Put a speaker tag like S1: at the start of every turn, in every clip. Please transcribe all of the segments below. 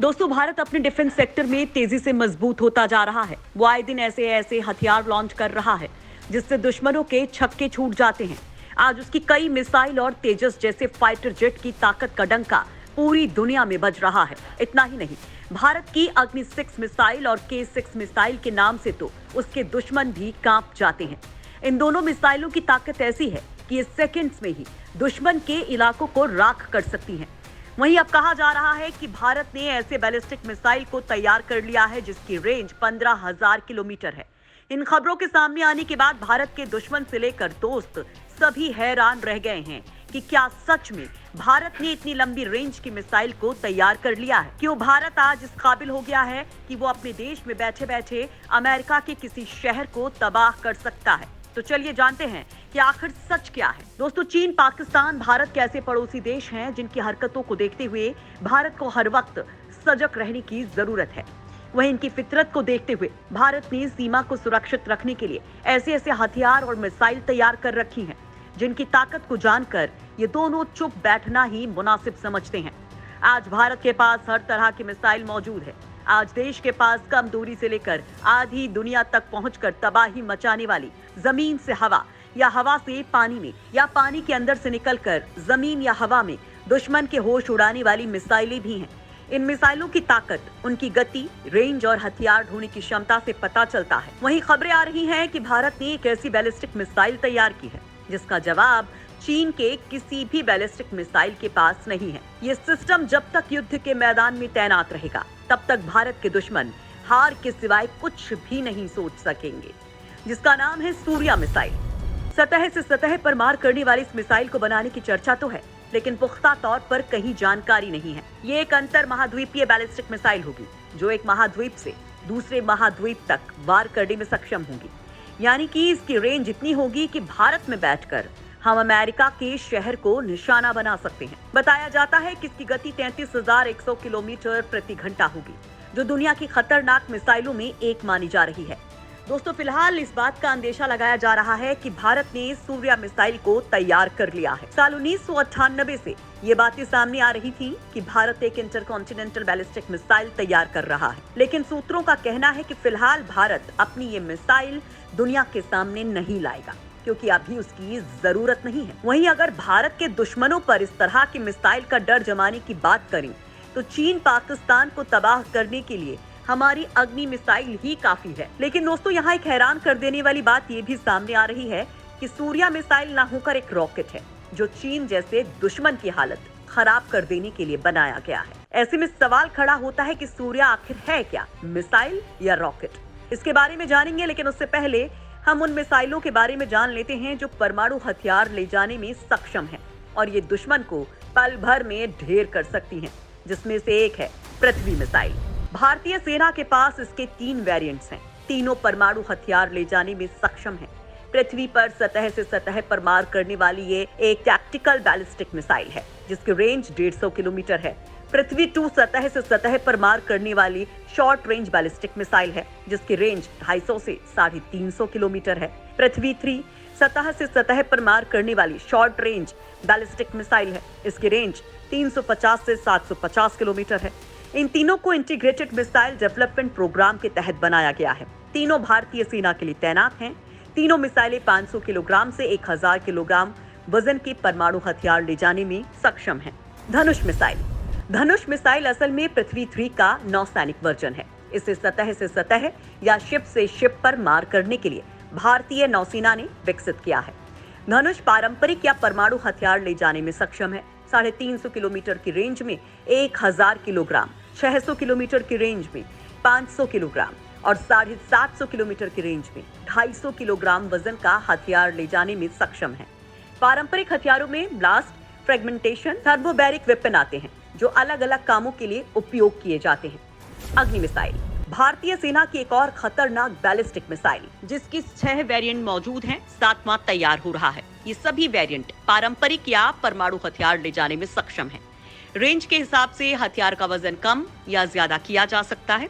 S1: दोस्तों, भारत अपने defence sector में तेजी से मजबूत होता जा रहा है। वो आए दिन ऐसे ऐसे हथियार लॉन्च कर रहा है जिससे दुश्मनों के छक्के छूट जाते हैं। आज उसकी कई मिसाइल और तेजस जैसे फाइटर जेट की ताकत का डंका पूरी दुनिया में बज रहा है। इतना ही नहीं, भारत की अग्नि 6 मिसाइल और K6 मिसाइल के नाम से तो उसके दुश्मन भी कांप जाते हैं। इन दोनों मिसाइलों की ताकत ऐसी है कि ये सेकंड्स में ही दुश्मन के इलाकों को राख कर सकती हैं। वहीं अब कहा जा रहा है कि भारत ने ऐसे बैलिस्टिक मिसाइल को तैयार कर लिया है जिसकी रेंज 15,000 किलोमीटर है। इन खबरों के सामने आने के बाद भारत के दुश्मन से लेकर दोस्त सभी हैरान रह गए हैं कि क्या सच में भारत ने इतनी लंबी रेंज की मिसाइल को तैयार कर लिया है। क्यों भारत आज इस काबिल हो गया है कि वो अपने देश में बैठे बैठे अमेरिका के किसी शहर को तबाह कर सकता है। तो चलिए जानते हैं कि आखिर सच क्या है। दोस्तों, चीन, पाकिस्तान, भारत के ऐसे पड़ोसी देश हैं जिनकी हरकतों को देखते हुए भारत को हर वक्त सजग रहने की जरूरत है। वहीं इनकी फितरत को देखते हुए भारत ने सीमा को सुरक्षित रखने के लिए ऐसे ऐसे हथियार और मिसाइल तैयार कर रखी हैं जिनकी ताकत को जानकर ये दोनों चुप बैठना ही मुनासिब समझते हैं। आज भारत के पास हर तरह की मिसाइल मौजूद है। आज देश के पास कम दूरी से लेकर आधी दुनिया तक पहुंचकर तबाही मचाने वाली जमीन से हवा या हवा से पानी में या पानी के अंदर से निकलकर जमीन या हवा में दुश्मन के होश उड़ाने वाली मिसाइलें भी हैं। इन मिसाइलों की ताकत, उनकी गति, रेंज और हथियार ढोने की क्षमता से पता चलता है। वहीं खबरें आ रही हैं कि भारत ने एक ऐसी बैलिस्टिक मिसाइल तैयार की है जिसका जवाब चीन के किसी भी बैलिस्टिक मिसाइल के पास नहीं है। ये सिस्टम जब तक युद्ध के मैदान में तैनात रहेगा तब तक भारत के दुश्मन हार के सिवाय कुछ भी नहीं सोच सकेंगे, जिसका नाम है सूर्या मिसाइल। सतह से सतह पर मार करने वाली इस मिसाइल को बनाने की चर्चा तो है, लेकिन पुख्ता तौर पर कहीं जानकारी नहीं है। ये एक अंतर महाद्वीपीय बैलिस्टिक मिसाइल होगी जो एक महाद्वीप से दूसरे महाद्वीप तक वार करने में सक्षम होगी। यानी कि इसकी रेंज इतनी होगी कि भारत में बैठकर हम अमेरिका के शहर को निशाना बना सकते हैं। बताया जाता है कि इसकी गति 33,100 किलोमीटर प्रति घंटा होगी, जो दुनिया की खतरनाक मिसाइलों में एक मानी जा रही है। दोस्तों, फिलहाल इस बात का अंदेशा लगाया जा रहा है कि भारत ने सूर्या मिसाइल को तैयार कर लिया है। साल 1998 से ये बातें सामने आ रही थी कि भारत एक इंटरकॉन्टिनेंटल बैलिस्टिक मिसाइल तैयार कर रहा है, लेकिन सूत्रों का कहना है कि फिलहाल भारत अपनी ये मिसाइल दुनिया के सामने नहीं लाएगा क्योंकि अभी उसकी जरूरत नहीं है। वहीं अगर भारत के दुश्मनों पर इस तरह की मिसाइल का डर जमाने की बात करें तो चीन, पाकिस्तान को तबाह करने के लिए हमारी अग्नि मिसाइल ही काफी है। लेकिन दोस्तों, यहाँ एक हैरान कर देने वाली बात ये भी सामने आ रही है कि सूर्या मिसाइल ना होकर एक रॉकेट है जो चीन जैसे दुश्मन की हालत खराब कर देने के लिए बनाया गया है। ऐसे में सवाल खड़ा होता है कि सूर्या आखिर है क्या, मिसाइल या रॉकेट? इसके बारे में जानेंगे, लेकिन उससे पहले हम उन मिसाइलों के बारे में जान लेते हैं जो परमाणु हथियार ले जाने में सक्षम हैं और ये दुश्मन को पल भर में ढेर कर सकती हैं, जिसमें से एक है पृथ्वी मिसाइल। भारतीय सेना के पास इसके 3 वेरिएंट्स हैं। तीनों परमाणु हथियार ले जाने में सक्षम हैं। पृथ्वी पर सतह से सतह पर मार करने वाली ये एक टैक्टिकल बैलिस्टिक मिसाइल है जिसकी रेंज 150 किलोमीटर है। पृथ्वी 2 सतह से सतह पर मार करने वाली शॉर्ट रेंज बैलिस्टिक मिसाइल है जिसकी रेंज 250 से 350 किलोमीटर है। पृथ्वी 3 सतह से सतह पर मार करने वाली शॉर्ट रेंज बैलिस्टिक मिसाइल है। इसकी रेंज 350 से 750 किलोमीटर है। इन तीनों को इंटीग्रेटेड मिसाइल डेवलपमेंट प्रोग्राम के तहत बनाया गया है। तीनों भारतीय सेना के लिए तैनात हैं। तीनों मिसाइलें 500 किलोग्राम से 1000 किलोग्राम वजन के परमाणु हथियार ले जाने में सक्षम हैं। धनुष मिसाइल। धनुष मिसाइल असल में पृथ्वी 3 का नौसैनिक वर्जन है। इसे सतह से सतह या शिप से शिप पर मार करने के लिए भारतीय नौसेना ने विकसित किया है। धनुष पारंपरिक या परमाणु हथियार ले जाने में सक्षम है। 350 किलोमीटर की रेंज में 1000 किलोग्राम, 600 किलोमीटर की रेंज में 500 किलोग्राम और 750 किलोमीटर की रेंज में 250 किलोग्राम वजन का हथियार ले जाने में सक्षम है। पारंपरिक हथियारों में ब्लास्ट, फ्रेगमेंटेशन, थर्मोबैरिक वेपन आते हैं जो अलग अलग कामों के लिए उपयोग किए जाते हैं। अग्नि मिसाइल। भारतीय सेना की एक और खतरनाक बैलिस्टिक मिसाइल जिसकी 6 वेरिएंट मौजूद हैं, 7वां तैयार हो रहा है। ये सभी वेरिएंट पारंपरिक या परमाणु हथियार ले जाने में सक्षम हैं। रेंज के हिसाब से हथियार का वजन कम या ज्यादा किया जा सकता है।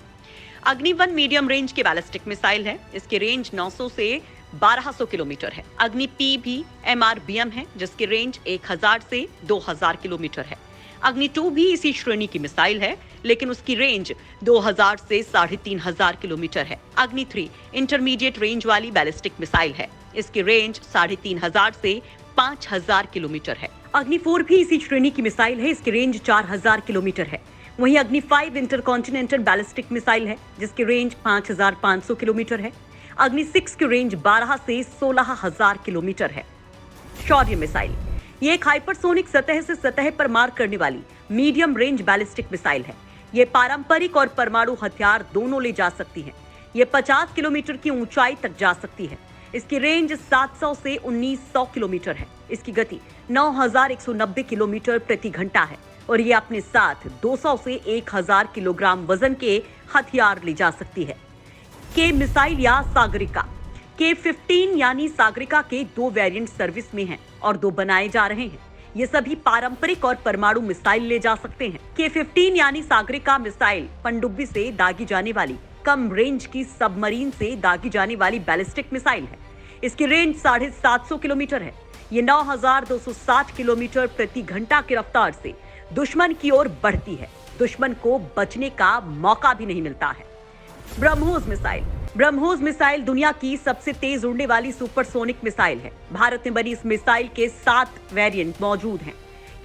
S1: अग्नि 1 मीडियम रेंज की बैलिस्टिक मिसाइल है। इसकी रेंज 900 से 1200 किलोमीटर है। अग्नि P भी MRBM है जिसकी रेंज 1000 से 2000 किलोमीटर है। अग्नि 2 भी इसी श्रेणी की मिसाइल है, लेकिन उसकी रेंज 2000 से 3500 किलोमीटर है। अग्नि 3 इंटरमीडिएट रेंज वाली बैलिस्टिक मिसाइल है। इसकी रेंज 3500 से 5000 किलोमीटर है। अग्नि 4 भी इसी श्रेणी की मिसाइल है। इसकी रेंज 4000 किलोमीटर है। वहीं अग्नि 5 इंटरकॉन्टिनेंटल बैलिस्टिक मिसाइल है, जिसकी रेंज 5500 किलोमीटर है। अग्नि 6 की रेंज 12 से 16000 किलोमीटर है। शौर्य मिसाइल ये एक हाइपरसोनिक सतह से सतह पर मार करने वाली मीडियम रेंज बैलिस्टिक मिसाइल है। ये पारंपरिक और परमाणु हथियार दोनों ले जा सकती है। ये 50 किलोमीटर की ऊंचाई तक जा सकती है। इसकी रेंज 700 से 1900 किलोमीटर है। इसकी गति 9190 किलोमीटर प्रति घंटा है और ये अपने साथ 200 से 1000 किलोग्राम वजन के हथियार ले जा सकती है। के मिसाइल या सागरिका K-15 यानी सागरिका के 2 वेरिएंट सर्विस में हैं और 2 बनाए जा रहे हैं। ये सभी पारंपरिक और परमाणु मिसाइल ले जा सकते हैं। K-15 यानी सागरिका मिसाइल पनडुब्बी से दागी जाने वाली कम रेंज की सबमरीन से दागी जाने वाली बैलिस्टिक मिसाइल है। इसकी रेंज 750 किलोमीटर है। ये 9260 किलोमीटर प्रति घंटा की रफ्तार से दुश्मन की ओर बढ़ती है। दुश्मन को बचने का मौका भी नहीं मिलता है। ब्रह्मोस मिसाइल दुनिया की सबसे तेज उड़ने वाली सुपरसोनिक मिसाइल है। भारत में बनी इस मिसाइल के 7 वेरिएंट मौजूद हैं।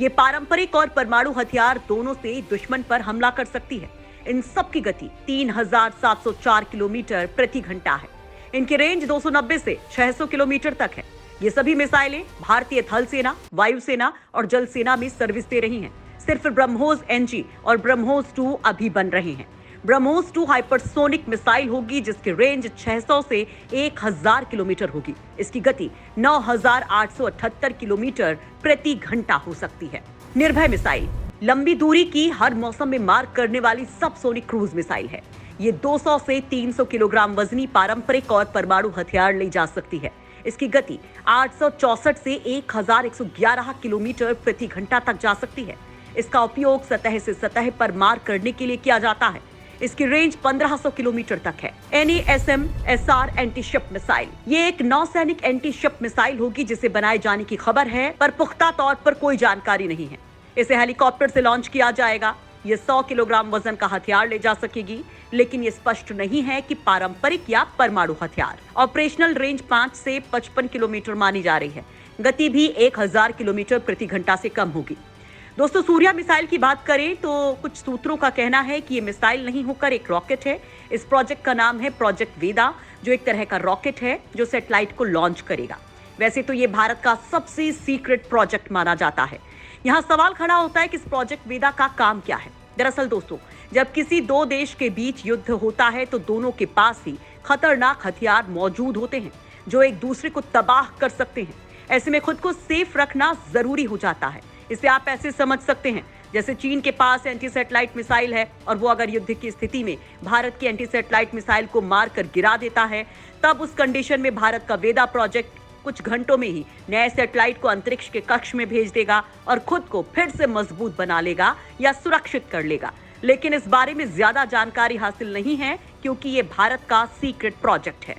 S1: ये पारंपरिक और परमाणु हथियार दोनों से दुश्मन पर हमला कर सकती है। इन सब की गति 3704 किलोमीटर प्रति घंटा है। इनकी रेंज 290 से 600 किलोमीटर तक है। ये सभी मिसाइलें भारतीय थल सेना, वायुसेना और जल सेना में सर्विस दे रही हैं। सिर्फ ब्रह्मोस NG और ब्रह्मोस 2 अभी बन रहे हैं। ब्रह्मोस 2 हाइपरसोनिक मिसाइल होगी, जिसकी रेंज 600 से 1000 किलोमीटर होगी। इसकी गति 9878 किलोमीटर प्रति घंटा हो सकती है। निर्भय मिसाइल लंबी दूरी की हर मौसम में मार करने वाली सबसोनिक क्रूज मिसाइल है। ये 200 से 300 किलोग्राम वजनी पारंपरिक और परमाणु हथियार ले जा सकती है। इसकी गति 864 से 1111 किलोमीटर प्रति घंटा तक जा सकती है। इसका उपयोग सतह से सतह पर मार करने के लिए किया जाता है। इसकी रेंज 1500 किलोमीटर तक है। NASM-SR एंटीशिप मिसाइल ये एक नौसैनिक एंटीशिप मिसाइल होगी, जिसे बनाए जाने की खबर है, पर पुख्ता तौर पर कोई जानकारी नहीं है। इसे हेलीकॉप्टर से लॉन्च किया जाएगा। ये 100 किलोग्राम वजन का हथियार ले जा सकेगी, लेकिन ये स्पष्ट नहीं है कि पारंपरिक या परमाणु हथियार। ऑपरेशनल रेंज 5 से 55 किलोमीटर मानी जा रही है। गति भी 1000 किलोमीटर प्रति घंटा से कम होगी। दोस्तों, सूर्या मिसाइल की बात करें तो कुछ सूत्रों का कहना है कि ये मिसाइल नहीं होकर एक रॉकेट है। इस प्रोजेक्ट का नाम है प्रोजेक्ट वेदा, जो एक तरह का रॉकेट है जो सैटेलाइट को लॉन्च करेगा। वैसे तो ये भारत का सबसे सीक्रेट प्रोजेक्ट माना जाता है। यहाँ सवाल खड़ा होता है कि इस प्रोजेक्ट वेदा का काम क्या है। दरअसल दोस्तों, जब किसी 2 देश के बीच युद्ध होता है तो दोनों के पास ही खतरनाक हथियार मौजूद होते हैं जो एक दूसरे को तबाह कर सकते हैं। ऐसे में खुद को सेफ रखना जरूरी हो जाता है। इसे आप ऐसे समझ सकते हैं जैसे चीन के पास एंटी सैटेलाइट मिसाइल है और वो अगर युद्ध की स्थिति में भारत की एंटी सैटेलाइट मिसाइल को मारकर गिरा देता है, तब उस कंडीशन में भारत का वेदा प्रोजेक्ट कुछ घंटों में ही नए सैटेलाइट को अंतरिक्ष के कक्ष में भेज देगा और खुद को फिर से मजबूत बना लेगा या सुरक्षित कर लेगा। लेकिन इस बारे में ज्यादा जानकारी हासिल नहीं है, क्योंकि ये भारत का सीक्रेट प्रोजेक्ट है।